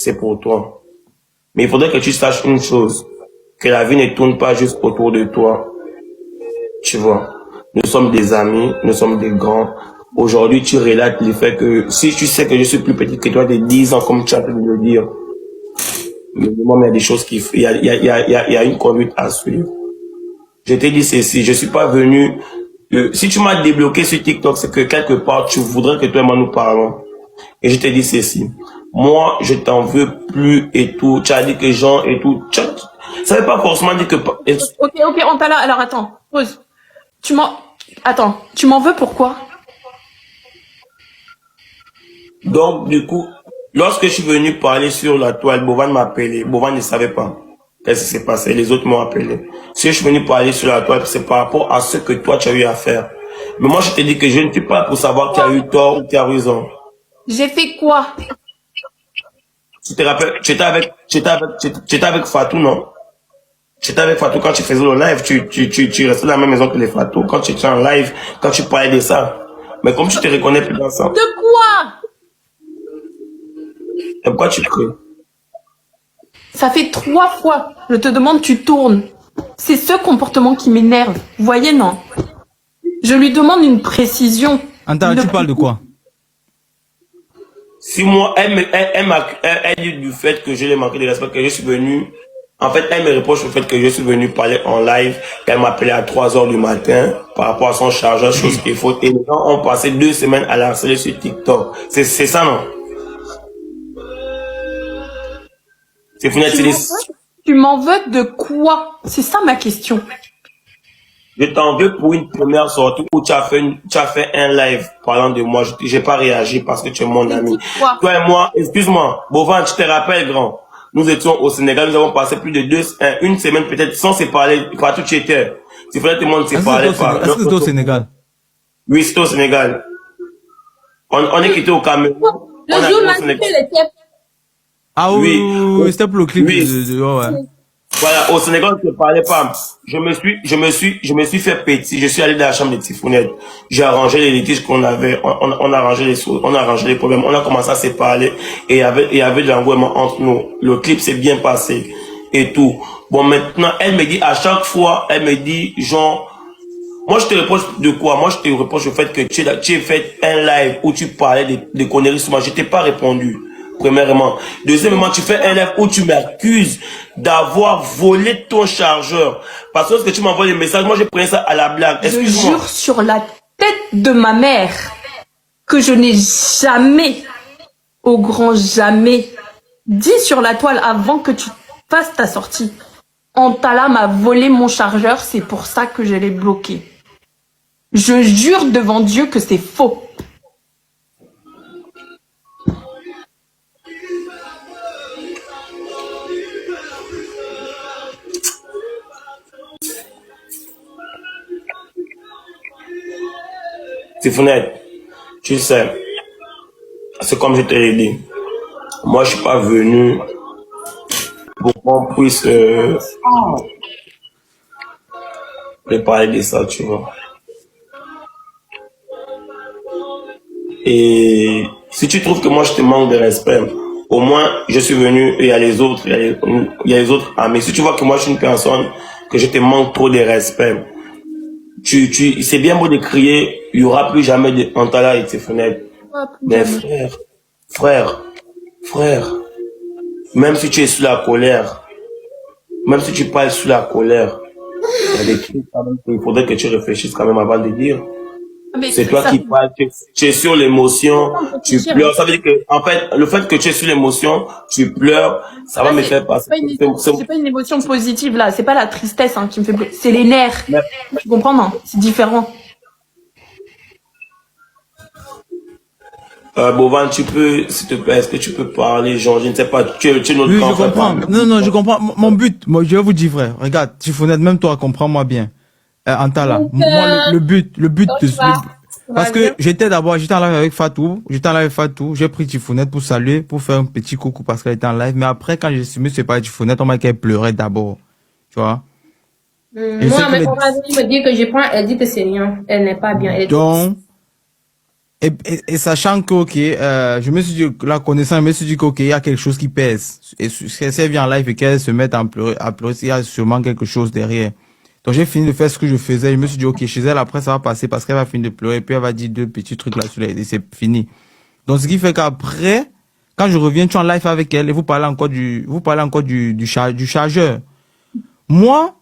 c'est pour toi. Mais il faudrait que tu saches une chose, que la vie ne tourne pas juste autour de toi. Tu vois, nous sommes des amis, nous sommes des grands. Aujourd'hui, tu relates le fait que si tu sais que je suis plus petit que toi de 10 ans, comme tu as pu me le dire, minimum, il y a des choses il y a une conduite à suivre. Je t'ai dit ceci, je suis pas venu, si tu m'as débloqué sur TikTok, c'est que quelque part, tu voudrais que toi et moi nous parlons. Et je t'ai dit ceci, moi, je t'en veux plus et tout. Tu as dit que Jean et tout. Ça veut pas forcément dire que... Ok, on t'a là. Alors attends, pause. Attends, tu m'en veux pourquoi? Donc, du coup, lorsque je suis venu parler sur la toile, Bovan m'a appelé. Bovan ne savait pas qu'est-ce qui s'est passé. Les autres m'ont appelé. Si je suis venu parler sur la toile, c'est par rapport à ce que toi, tu as eu à faire. Mais moi, je te dis que je ne suis pas pour savoir qui a eu tort ou qui a raison. J'ai fait quoi? Tu te rappelles, tu étais avec Fatou, non? Tu étais avec Fatou quand tu faisais le live. Tu restais dans la même maison que les Fatou. Quand tu étais en live, quand tu parlais de ça. Mais comme tu te reconnais plus dans ça. De quoi? Et pourquoi tu cries? Ça fait 3 fois. Je te demande, tu tournes. C'est ce comportement qui m'énerve. Vous voyez, non? Je lui demande une précision. Antala, tu parles de quoi? Si moi, elle dit du fait que je l'ai manqué de respect, que je suis venu. En fait, elle me reproche le fait que je suis venu parler en live, qu'elle m'appelait à 3 heures du matin par rapport à son chargeur, chose qu'il faut. Et les gens ont passé 2 semaines à la harceler sur TikTok. C'est ça, non? C'est Tu m'en veux de quoi? C'est ça ma question. Je t'en veux pour une première sortie où tu as fait un live parlant de moi. J'ai pas réagi parce que tu es mon ami. Toi et moi, excuse-moi, Bovan, tu te rappelles, grand. Nous étions au Sénégal, nous avons passé plus de une semaine peut-être sans se parler. Partout tu étais. Il fallait que tout le monde se parlait pas. Est-ce que c'était au Sénégal? Oui, c'était au Sénégal. On est quitté au Cameroun. Le jour où on Ah oui, c'était pour le clip. Oui. Ouais. Voilà, au Sénégal, on ne se parlait pas. Je me suis fait petit. Je suis allé dans la chambre de Tifounette. J'ai arrangé les litiges qu'on avait. On a arrangé les choses. On a arrangé les problèmes. On a commencé à se parler. Et il y avait de l'engouement entre nous. Le clip s'est bien passé. Et tout. Bon, maintenant, elle me dit, à chaque fois, elle me dit, genre, moi, je te reproche de quoi? Moi, je te reproche le fait que tu as fait un live où tu parlais de conneries sur moi. Je t'ai pas répondu. Premièrement. Deuxièmement, tu fais un live où tu m'accuses d'avoir volé ton chargeur. Parce que lorsque tu m'envoies des messages, moi, je prends ça à la blague. Je jure sur la tête de ma mère que je n'ai jamais, au grand jamais, dit sur la toile avant que tu fasses ta sortie. Antala m'a volé mon chargeur, c'est pour ça que je l'ai bloqué. Je jure devant Dieu que c'est faux. Tifounette, tu sais, c'est comme je te l'ai dit. Moi, je suis pas venu pour qu'on puisse parler de ça, tu vois. Et si tu trouves que moi, je te manque de respect, au moins, je suis venu et il y a les autres, il y a les autres amis. Si tu vois que moi, je suis une personne, que je te manque trop de respect, c'est bien beau de crier, il n'y aura plus jamais d'Antala et Tifounette. Mais frère, même si tu es sous la colère, même si tu parles sous la colère, il y a des trucs quand même qu'il faudrait que tu réfléchisses quand même avant de dire. C'est toi qui parles, tu es sur l'émotion, tu pleures. Ça veut dire que, en fait, le fait que tu es sur l'émotion, tu pleures, ça va me faire passer. C'est pas une émotion positive là, c'est pas la tristesse qui me fait pleurer, c'est les nerfs. Tu comprends, non? C'est différent. Bovan, tu peux, s'il te plaît, est-ce que tu peux parler, Jean? Je ne sais pas, tu es notre Oui, grand je comprends. frère. Non, je comprends. Mon but, moi, je vais vous dire, frère. Regarde, Tifounette, même toi, comprends-moi bien. Antala, moi, le but parce que j'étais en live avec Fatou, j'ai pris Tifounette pour saluer, pour faire un petit coucou parce qu'elle était en live, mais après, quand j'ai su que c'est pas Tifounette, on m'a dit qu'elle pleurait d'abord. Tu vois? Moi, mais on m'a me dire que je prends, elle dit que c'est rien. Elle n'est pas bien. Et sachant que, ok, je me suis dit, la connaissance, je me suis dit que, ok, il y a quelque chose qui pèse. Et si elle vient en live et qu'elle se met à pleurer, il y a sûrement quelque chose derrière. Donc j'ai fini de faire ce que je faisais. Je me suis dit, ok, chez elle, après, ça va passer parce qu'elle va finir de pleurer. Et puis elle va dire deux petits trucs là sur les, et c'est fini. Donc ce qui fait qu'après, quand je reviens, tu es en live avec elle et vous parlez encore du chargeur. Moi,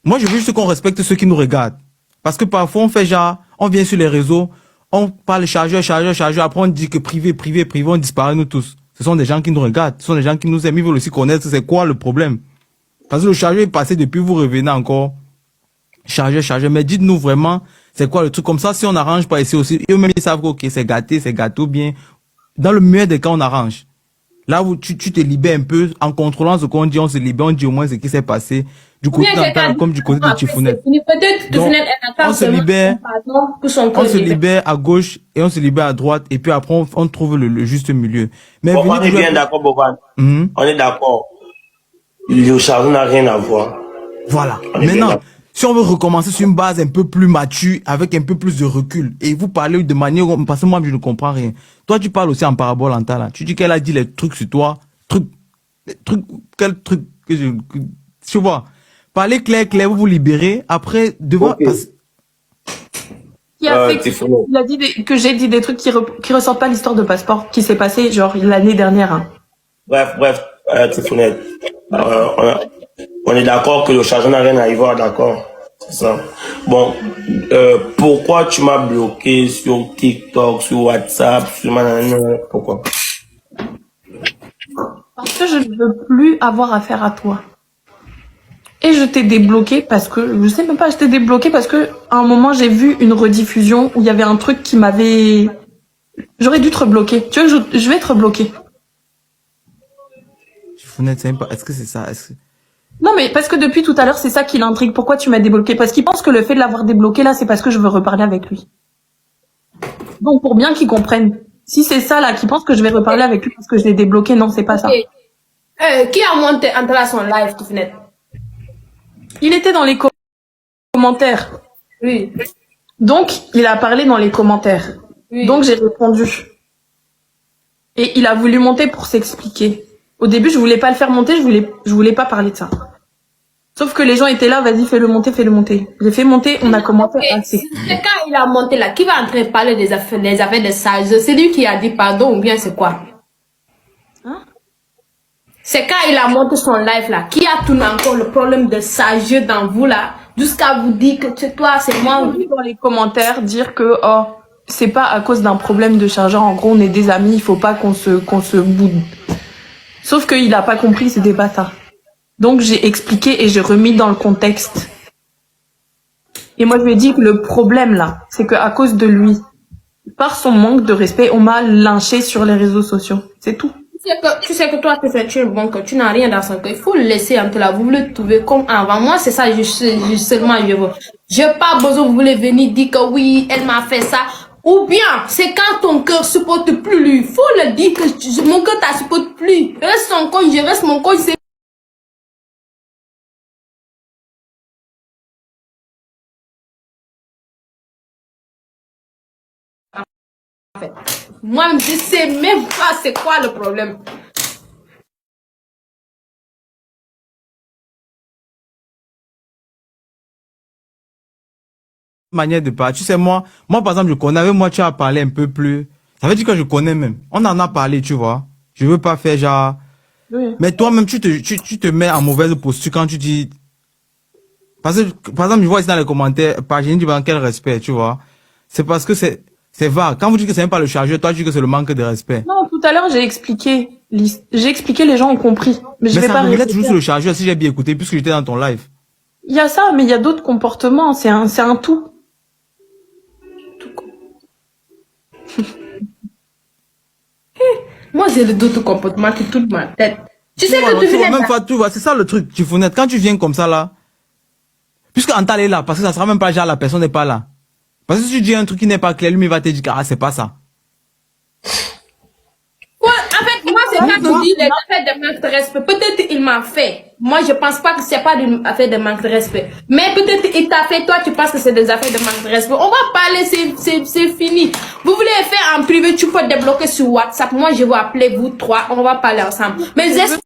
je veux juste qu'on respecte ceux qui nous regardent. Parce que parfois, on fait genre, on vient sur les réseaux, on parle chargeur, après on dit que privé, on disparaît nous tous. Ce sont des gens qui nous regardent, ce sont des gens qui nous aiment, ils veulent aussi connaître c'est quoi le problème. Parce que le chargeur est passé depuis, vous revenez encore. Chargeur, mais dites-nous vraiment, c'est quoi le truc comme ça, si on n'arrange pas ici aussi, eux-mêmes ils savent que ok, c'est gâteau bien. Dans le meilleur des cas, on arrange. Là où tu te libères un peu, en contrôlant ce qu'on dit, on se libère, on dit au moins ce qui s'est passé, du côté d'Antala comme du côté de Tifounette. On se libère à gauche et on se libère à droite, et puis après on trouve le juste milieu. Mais bon, on est bien d'accord, Boban. On est d'accord. Le chargeur n'a rien à voir. Voilà. Maintenant, si on veut recommencer sur une base un peu plus mature, avec un peu plus de recul, et vous parlez de manière, parce que moi je ne comprends rien. Toi tu parles aussi en parabole en là. Tu dis qu'elle a dit les trucs sur toi, quel truc tu vois. Parlez clair, vous vous libérez, après devant. Okay. Il a dit que j'ai dit des trucs qui ressortent pas l'histoire de passeport qui s'est passé genre l'année dernière. Hein. Bref, Tifounette. On est d'accord que le chargeur n'a rien à y voir, d'accord? C'est ça. Bon, pourquoi tu m'as bloqué sur TikTok, sur WhatsApp, sur pourquoi? Parce que je ne veux plus avoir affaire à toi. Et je t'ai débloqué parce que, je sais même pas, je t'ai débloqué parce que à un moment j'ai vu une rediffusion où il y avait un truc qui m'avait... J'aurais dû te rebloquer. Tu veux que je vais te rebloquer? Est-ce que c'est ça? Non mais parce que depuis tout à l'heure c'est ça qui l'intrigue. Pourquoi tu m'as débloqué? Parce qu'il pense que le fait de l'avoir débloqué là c'est parce que je veux reparler avec lui. Donc pour bien qu'il comprenne. Si c'est ça là qui pense que je vais reparler avec lui parce que je l'ai débloqué, non c'est pas ça. Qui a monté Antala son live tout fenêtre? Il était dans les commentaires. Oui. Donc, il a parlé dans les commentaires. Oui. Donc, j'ai répondu. Et il a voulu monter pour s'expliquer. Au début, je voulais pas le faire monter, je voulais pas parler de ça. Sauf que les gens étaient là, vas-y, fais-le monter. Je l'ai fait monter, on a commenté assez. C'est quand il a monté là, qui va entrer parler des affaires de sages? C'est lui qui a dit pardon ou bien c'est quoi? C'est quand il a monté son live là, qui a tourné encore le problème de sage dans vous là, jusqu'à vous dire que c'est toi, c'est moi. Dans les commentaires, dire que, oh, c'est pas à cause d'un problème de chargeur, en gros, on est des amis, il faut pas qu'on se boude. Sauf qu'il a pas compris, c'était pas ça. Donc, j'ai expliqué et j'ai remis dans le contexte. Et moi, je lui ai dit que le problème là, c'est que à cause de lui, par son manque de respect, on m'a lynché sur les réseaux sociaux. C'est tout. Tu sais que toi, tu es bon, que tu n'as rien dans son cœur. Il faut le laisser entre là. Vous voulez trouver comme avant. Moi, c'est ça, seulement, je veux. J'ai pas besoin, vous voulez venir dire que oui, elle m'a fait ça. Ou bien, c'est quand ton cœur supporte plus lui. Il faut le dire que mon cœur ne supporte plus. Reste son coin, je reste mon coin, c'est moi, je sais même pas c'est quoi le problème. Manière de parler. Tu sais, moi, par exemple, je connais, avec moi, tu as parlé un peu plus. Ça veut dire que je connais même. On en a parlé, tu vois. Je veux pas faire genre. Oui. Mais toi-même, tu te mets en mauvaise posture quand tu dis. Parce que, par exemple, je vois ici dans les commentaires, pas, j'ai dit dans quel respect, tu vois. C'est parce que c'est vague. Quand vous dites que c'est même pas le chargeur, toi, tu dis que c'est le manque de respect. Non, tout à l'heure, j'ai expliqué, les gens ont compris. Mais je vais pas répéter. Toujours sur le chargeur, si j'ai bien écouté, puisque j'étais dans ton live. Il y a ça, mais il y a d'autres comportements. C'est un tout. Moi, j'ai d'autres comportements qui toute ma tête. Tu sais que tu viens même pas, tu vois, c'est ça le truc, Tifounette. Quand tu viens comme ça, là, puisque Antal est là, parce que ça sera même pas genre, la personne n'est pas là. Parce que si tu dis un truc qui n'est pas clair, lui, il va te dire, ah, c'est pas ça. Ouais, en fait, moi, c'est quand tu dis les affaires de manque de respect. Peut-être il m'a fait. moi, je pense pas que c'est pas une affaire de manque de respect. Mais peut-être il t'a fait, toi, tu penses que c'est des affaires de manque de respect. On va parler, c'est fini. Vous voulez faire en privé, tu peux débloquer sur WhatsApp. Moi, je vais appeler vous trois, on va parler ensemble. Mais